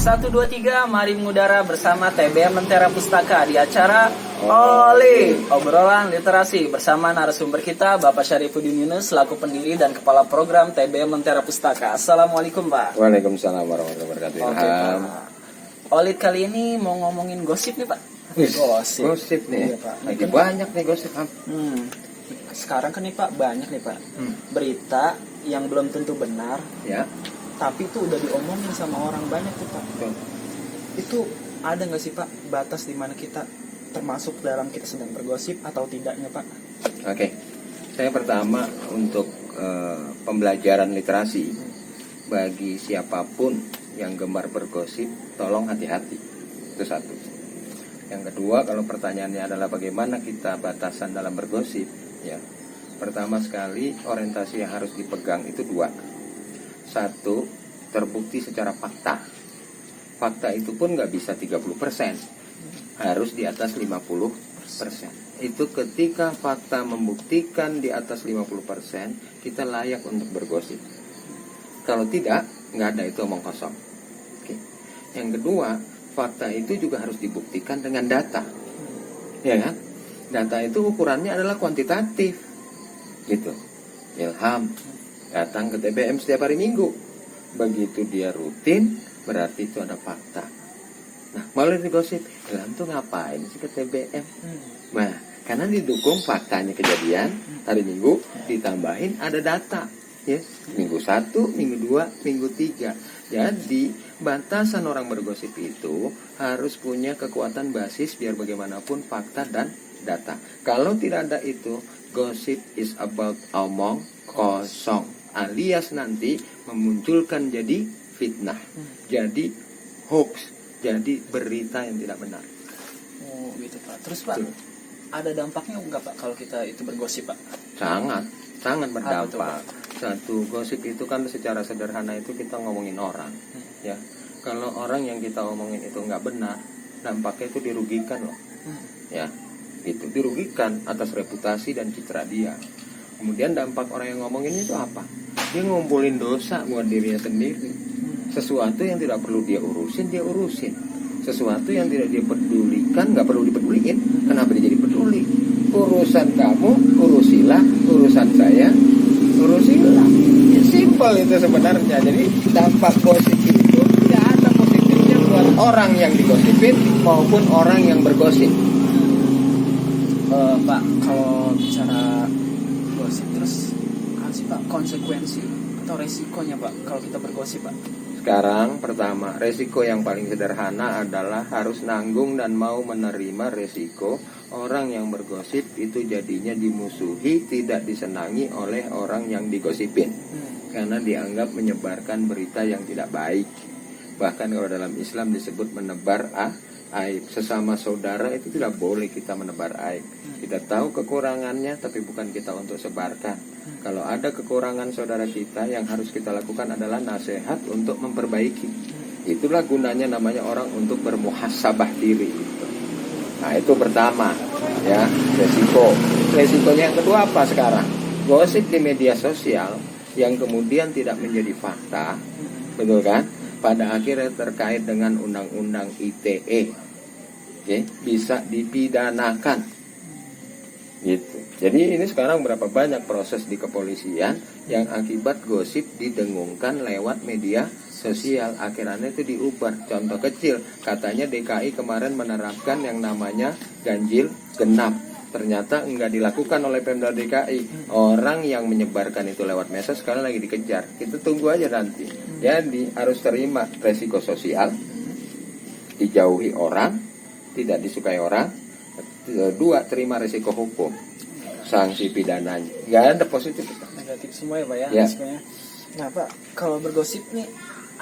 1, 2, 3, mari mengudara bersama TBM Lentera Pustaka di acara Oli Obrolan Literasi bersama narasumber kita Bapak Syarifuddin Yunus selaku pendiri dan kepala program TBM Lentera Pustaka. Assalamualaikum Pak. Waalaikumsalam warahmatullahi wabarakatuh. Oke, Pak. Oli kali ini mau ngomongin gosip nih Pak. Gosip nih. Iya, Pak. Lagi banyak nih gosip. Sekarang kan nih Pak banyak nih Pak berita yang belum tentu benar. Ya. Tapi itu udah diomongin sama orang banyak tuh Pak. Itu ada nggak sih Pak batas di mana kita termasuk dalam kita sedang bergosip atau tidaknya Pak? Oke. Saya pertama untuk pembelajaran literasi bagi siapapun yang gemar bergosip, tolong hati-hati. Itu satu. Yang kedua, kalau pertanyaannya adalah bagaimana kita batasan dalam bergosip, ya. Pertama sekali orientasi yang harus dipegang itu dua. Satu, terbukti secara fakta. Fakta itu pun nggak bisa 30%. Harus di atas 50%. Itu ketika fakta membuktikan di atas 50%, kita layak untuk bergosip. Kalau tidak, nggak ada, itu omong kosong. Oke. Yang kedua, fakta itu juga harus dibuktikan dengan data. Ya kan? Data itu ukurannya adalah kuantitatif. Gitu. Ilham datang ke TBM setiap hari Minggu. Begitu dia rutin, berarti itu ada fakta. Nah, malah digosip, Ilham tuh ngapain sih ke TBM? Nah, karena didukung faktanya kejadian hari Minggu, ditambahin ada data. Ya, Minggu 1, Minggu 2, Minggu 3. Jadi, batasan orang bergosip itu harus punya kekuatan basis biar bagaimanapun fakta dan data. Kalau tidak ada itu, gosip is about omong kosong, alias nanti memunculkan jadi fitnah, jadi hoax, jadi berita yang tidak benar. Oh gitu Pak. Terus Pak, ada dampaknya nggak Pak kalau kita itu bergosip Pak? Sangat berdampak. Satu, gosip itu kan secara sederhana itu kita ngomongin orang, ya. Kalau orang yang kita omongin itu nggak benar, dampaknya itu dirugikan loh, ya. Itu dirugikan atas reputasi dan citra dia. Kemudian dampak orang yang ngomongin itu apa? Dia ngumpulin dosa buat dirinya sendiri. Sesuatu yang tidak perlu dia urusin, dia urusin. Sesuatu yang tidak dia pedulikan, nggak perlu dipeduliin. Kenapa dia jadi peduli? Urusan kamu, urusilah. Urusan saya, urusilah. Ya, simpel itu sebenarnya. Jadi dampak gosip itu tidak ada positifnya buat orang yang digosipin maupun orang yang bergosip. Pak, kalau bicara gosip terus apa sih Pak konsekuensi atau resikonya Pak kalau kita bergosip Pak? Sekarang pertama, resiko yang paling sederhana adalah harus nanggung dan mau menerima resiko orang yang bergosip itu jadinya dimusuhi, tidak disenangi oleh orang yang digosipin. Karena dianggap menyebarkan berita yang tidak baik. Bahkan kalau dalam Islam disebut menebar aib. Sesama saudara itu tidak boleh kita menebar aib. Kita tahu kekurangannya tapi bukan kita untuk sebarkan. Kalau ada kekurangan saudara kita, yang harus kita lakukan adalah nasihat untuk memperbaiki. Itulah gunanya namanya orang untuk bermuhasabah diri gitu. Nah itu pertama, ya, resiko. Resikonya yang kedua apa sekarang? Gosip di media sosial yang kemudian tidak menjadi fakta, betul kan? Pada akhirnya terkait dengan undang-undang ITE, bisa dipidanakan, gitu. Jadi ini sekarang berapa banyak proses di kepolisian yang akibat gosip didengungkan lewat media sosial, akhirnya itu diubah. Contoh kecil, katanya DKI kemarin menerapkan yang namanya ganjil genap. Ternyata enggak dilakukan oleh Pemda DKI. Orang yang menyebarkan itu lewat medsos sekarang lagi dikejar. Kita tunggu aja nanti. Jadi harus terima resiko sosial, dijauhi orang, tidak disukai orang. Dua, terima resiko hukum, sanksi pidananya. Enggak ada positif. Negatif semua ya Pak ya. Ya. Nah Pak, kalau bergosip nih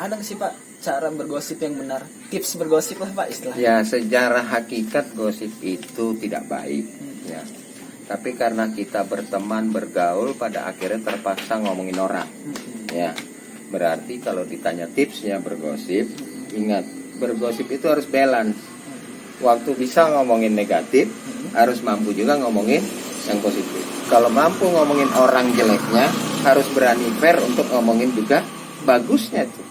ada nggak sih Pak cara bergosip yang benar? Tips bergosip lah Pak istilahnya. Ya, secara hakikat gosip itu tidak baik. Ya. Tapi karena kita berteman, bergaul, pada akhirnya terpaksa ngomongin orang. Ya. Berarti kalau ditanya tipsnya bergosip, ingat, bergosip itu harus balance. Waktu bisa ngomongin negatif, harus mampu juga ngomongin yang positif. Kalau mampu ngomongin orang jeleknya, harus berani fair untuk ngomongin juga bagusnya tuh.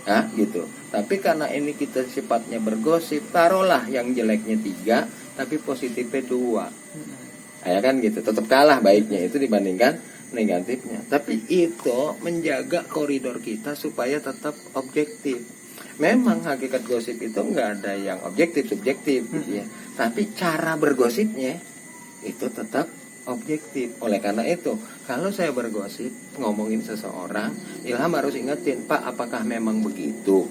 Nah, gitu. Tapi karena ini kita sifatnya bergosip, taruhlah yang jeleknya 3, tapi positifnya 2. Ya kan gitu. Tetap kalah baiknya itu dibandingkan negatifnya. Tapi itu menjaga koridor kita supaya tetap objektif. Memang hakikat gosip itu nggak ada yang objektif, subjektif gitu ya. Tapi cara bergosipnya itu tetap objektif. Oleh karena itu, kalau saya bergosip ngomongin seseorang, Ilham harus ingetin, Pak, apakah memang begitu?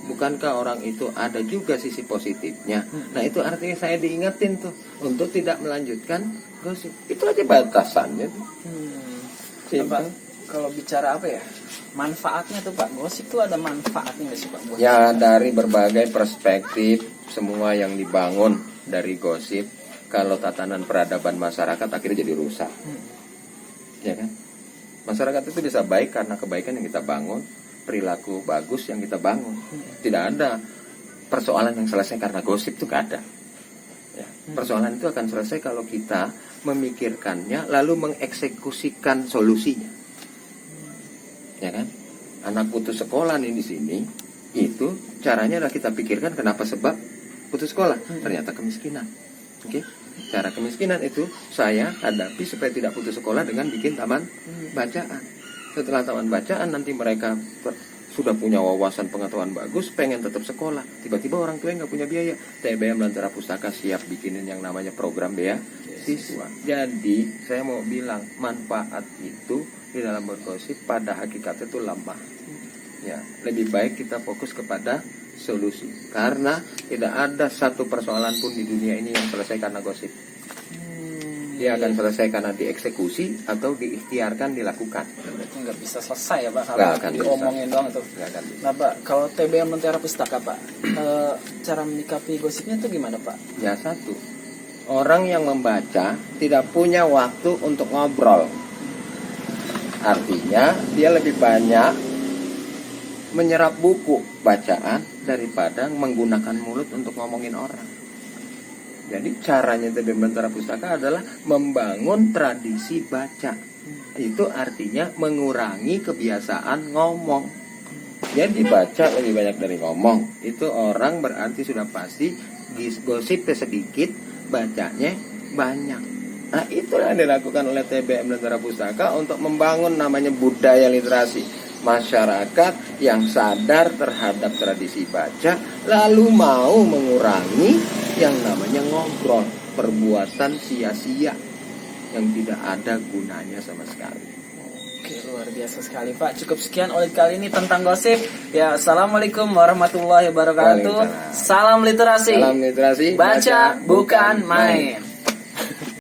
Bukankah orang itu ada juga sisi positifnya? Nah, itu artinya saya diingetin tuh untuk tidak melanjutkan gosip. Itu aja batasannya tuh. Pak, kalau bicara apa ya? Manfaatnya tuh Pak, gosip tuh ada manfaatnya nggak sih Pak? Buat Ya, dari berbagai perspektif semua yang dibangun dari gosip, kalau tatanan peradaban masyarakat akhirnya jadi rusak. Ya kan? Masyarakat itu bisa baik karena kebaikan yang kita bangun, perilaku bagus yang kita bangun. Tidak ada persoalan yang selesai karena gosip, itu gak ada. Ya. Persoalan itu akan selesai kalau kita memikirkannya lalu mengeksekusikan solusinya. Ya kan? Anak putus sekolah nih di sini, itu caranya adalah kita pikirkan kenapa sebab putus sekolah. Ternyata kemiskinan. Oke, cara kemiskinan itu saya hadapi supaya tidak putus sekolah dengan bikin taman bacaan. Setelah taman bacaan nanti mereka sudah punya wawasan pengetahuan bagus, pengen tetap sekolah. Tiba-tiba orang tua nggak punya biaya. TBM Lentera Pustaka siap bikinin yang namanya program beasiswa. Jadi saya mau bilang manfaat itu di dalam bergosip pada hakikatnya itu lemah. Ya, lebih baik kita fokus kepada solusi, karena tidak ada satu persoalan pun di dunia ini yang selesai karena gosip. Dia akan selesai karena dieksekusi atau diikhtiarkan dilakukan. Berarti nggak bisa selesai ya Pak Nggak kalau akan diomongin doang tuh. Nggak akan bisa. Nah Pak, kalau TBM Lentera Pustaka Pak, cara menyikapi gosipnya tuh gimana Pak? Ya, satu, orang yang membaca tidak punya waktu untuk ngobrol. Artinya dia lebih banyak menyerap buku bacaan daripada menggunakan mulut untuk ngomongin orang. Jadi caranya TBM Lentera Pustaka adalah membangun tradisi baca. Itu artinya mengurangi kebiasaan ngomong. Jadi baca lebih banyak dari ngomong. Itu orang berarti sudah pasti gosipnya sedikit, bacanya banyak. Nah, itulah yang dilakukan oleh TBM Lentera Pustaka untuk membangun namanya budaya literasi. Masyarakat yang sadar terhadap tradisi baca, lalu mau mengurangi yang namanya ngobrol, perbuatan sia-sia yang tidak ada gunanya sama sekali. Oke, luar biasa sekali Pak. Cukup sekian oleh kali ini tentang gosip. Ya, assalamualaikum warahmatullahi wabarakatuh. Waalaikumsalam. Salam literasi. Salam literasi. Baca bukan main.